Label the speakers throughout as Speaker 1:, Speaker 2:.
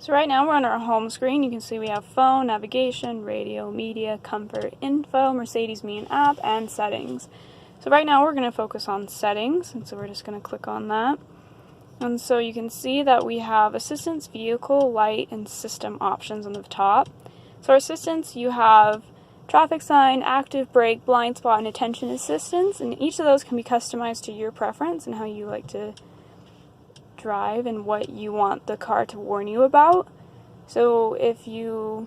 Speaker 1: So right now we're on our home screen. You can see we have phone, navigation, radio, media, comfort, info, Mercedes Me and app, and settings. So right now we're going to focus on settings, and so we're just going to click on that. And so you can see that we have assistance, vehicle, light, and system options on the top. So our assistance, you have traffic sign, active brake, blind spot, and attention assistance, and each of those can be customized to your preference and how you like to drive and what you want the car to warn you about. So if you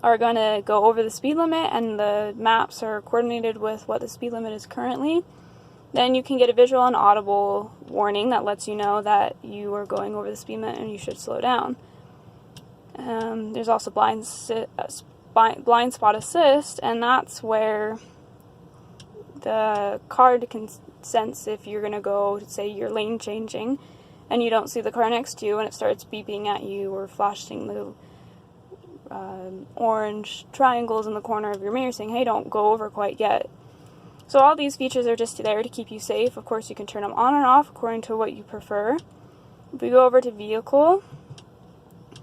Speaker 1: are going to go over the speed limit and the maps are coordinated with what the speed limit is currently, then you can get a visual and audible warning that lets you know that you are going over the speed limit and you should slow down. There's also blind spot assist, and that's where the car can sense if you're going to go, say you're lane changing and you don't see the car next to you and it starts beeping at you or flashing the orange triangles in the corner of your mirror saying, hey, don't go over quite yet. So all these features are just there to keep you safe. Of course, you can turn them on and off according to what you prefer. If we go over to vehicle,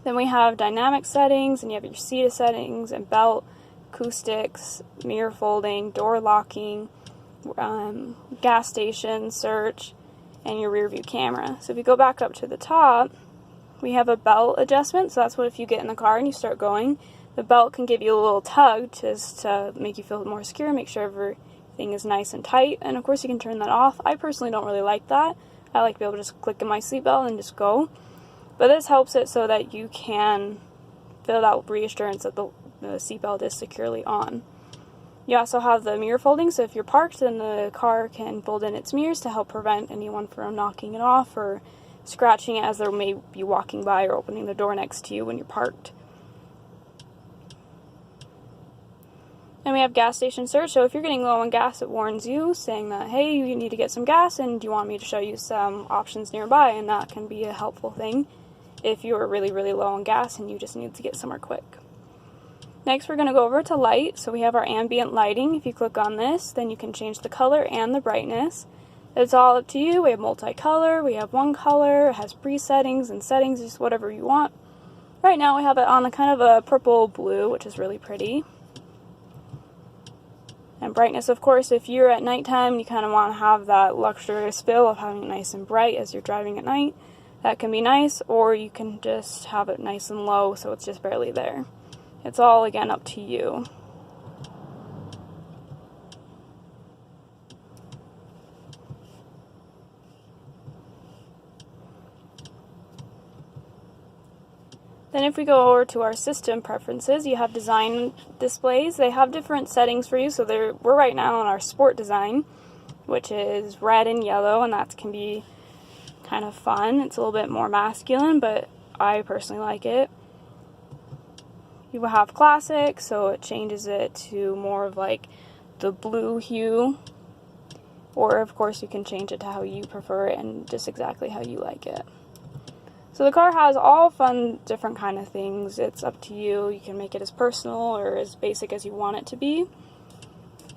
Speaker 1: then we have dynamic settings, and you have your seat settings and belt, acoustics, mirror folding, door locking, gas station, search, and your rear view camera. So if you go back up to the top, we have a belt adjustment. So that's what if you get in the car and you start going, the belt can give you a little tug just to make you feel more secure, make sure everything is nice and tight. And of course you can turn that off. I personally don't really like that. I like to be able to just click in my seatbelt and just go. But this helps it so that you can feel that reassurance that the seatbelt is securely on. You also have the mirror folding, so if you're parked, then the car can fold in its mirrors to help prevent anyone from knocking it off or scratching it as they may be walking by or opening the door next to you when you're parked. And we have gas station search, so if you're getting low on gas, it warns you, saying that, hey, you need to get some gas, and do you want me to show you some options nearby? And that can be a helpful thing if you're really, really low on gas and you just need to get somewhere quick. Next, we're going to go over to light. So we have our ambient lighting. If you click on this, then you can change the color and the brightness. It's all up to you. We have multicolor, we have one color, it has presettings and settings, just whatever you want. Right now we have it on a kind of a purple blue, which is really pretty. And brightness, of course, if you're at nighttime and you kind of want to have that luxurious feel of having it nice and bright as you're driving at night, that can be nice, or you can just have it nice and low so it's just barely there. It's all, again, up to you. Then if we go over to our system preferences, you have design displays. They have different settings for you, so we're right now on our sport design, which is red and yellow, and that can be kind of fun. It's a little bit more masculine, but I personally like it. You will have classic, so it changes it to more of like the blue hue, or of course you can change it to how you prefer it and just exactly how you like it. So the car has all fun different kind of things. It's up to you. You can make it as personal or as basic as you want it to be.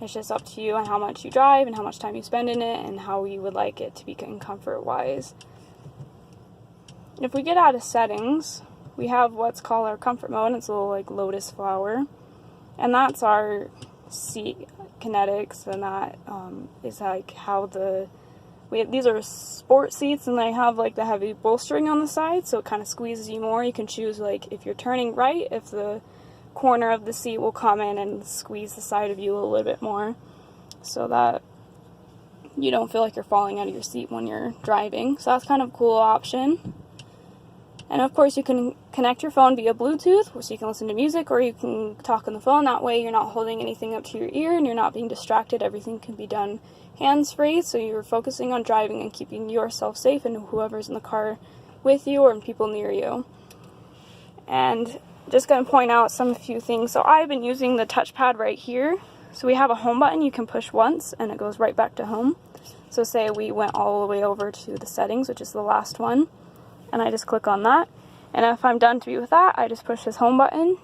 Speaker 1: It's just up to you and how much you drive and how much time you spend in it and how you would like it to be comfort wise. If we get out of settings, we have what's called our comfort mode. It's a little like lotus flower, and that's our seat kinetics, and that is like how these are sport seats, and they have like the heavy bolstering on the side, so it kind of squeezes you more. You can choose, like, if you're turning right, if the corner of the seat will come in and squeeze the side of you a little bit more, so that you don't feel like you're falling out of your seat when you're driving. So that's kind of a cool option. And of course you can connect your phone via Bluetooth, so you can listen to music or you can talk on the phone. That way you're not holding anything up to your ear and you're not being distracted. Everything can be done hands-free, so you're focusing on driving and keeping yourself safe and whoever's in the car with you or people near you. And just going to point out a few things. So I've been using the touchpad right here. So we have a home button you can push once and it goes right back to home. So say we went all the way over to the settings, which is the last one, and I just click on that. And if I'm done with that, I just push this home button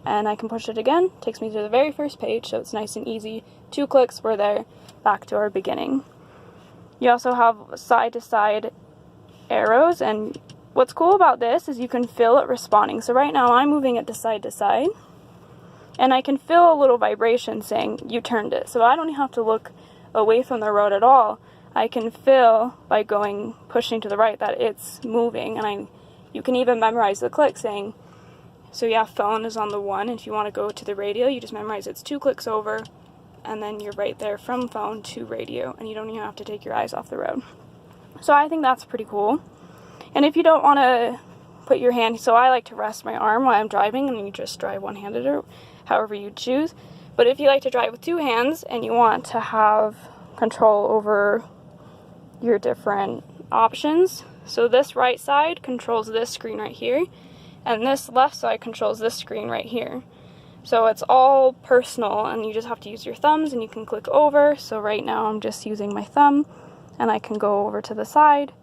Speaker 1: and I can push it again. It takes me to the very first page, so it's nice and easy. 2 clicks, we're there, back to our beginning. You also have side-to-side arrows, and What's cool about this is you can feel it responding. So right now I'm moving it to side, and I can feel a little vibration saying you turned it. So I don't have to look away from the road at all. I can feel by pushing to the right that it's moving, and you can even memorize the click saying, so yeah, phone is on the 1, and if you want to go to the radio, you just memorize it's 2 clicks over, and then you're right there from phone to radio, and you don't even have to take your eyes off the road. So I think that's pretty cool. And if you don't want to put your hand, so I like to rest my arm while I'm driving, and you just drive one-handed or however you choose. But if you like to drive with 2 hands and you want to have control over your different options, so this right side controls this screen right here, and this left side controls this screen right here. So it's all personal, and you just have to use your thumbs, and you can click over. So right now I'm just using my thumb, and I can go over to the side.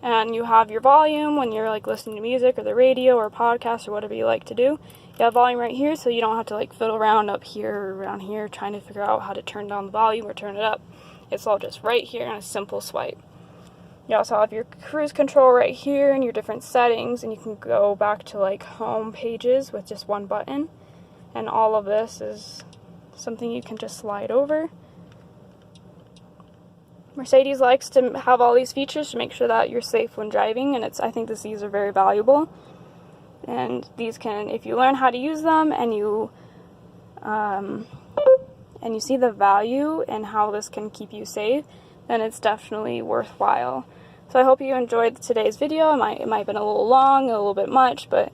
Speaker 1: And you have your volume when you're like listening to music or the radio or a podcast or whatever you like to do. You have volume right here, so you don't have to like fiddle around up here or around here trying to figure out how to turn down the volume or turn it up. It's all just right here in a simple swipe. You also have your cruise control right here and your different settings, and you can go back to like home pages with just one button. And all of this is something you can just slide over. Mercedes likes to have all these features to make sure that you're safe when driving, and I think these are very valuable. And these can, if you learn how to use them and you see the value and how this can keep you safe, then it's definitely worthwhile. So I hope you enjoyed today's video. It might have been a little long, a little bit much, but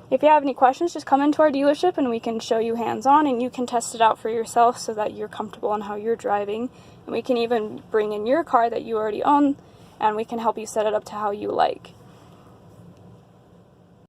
Speaker 1: if you have any questions, just come into our dealership and we can show you hands-on, and you can test it out for yourself so that you're comfortable on how you're driving. And we can even bring in your car that you already own, and we can help you set it up to how you like.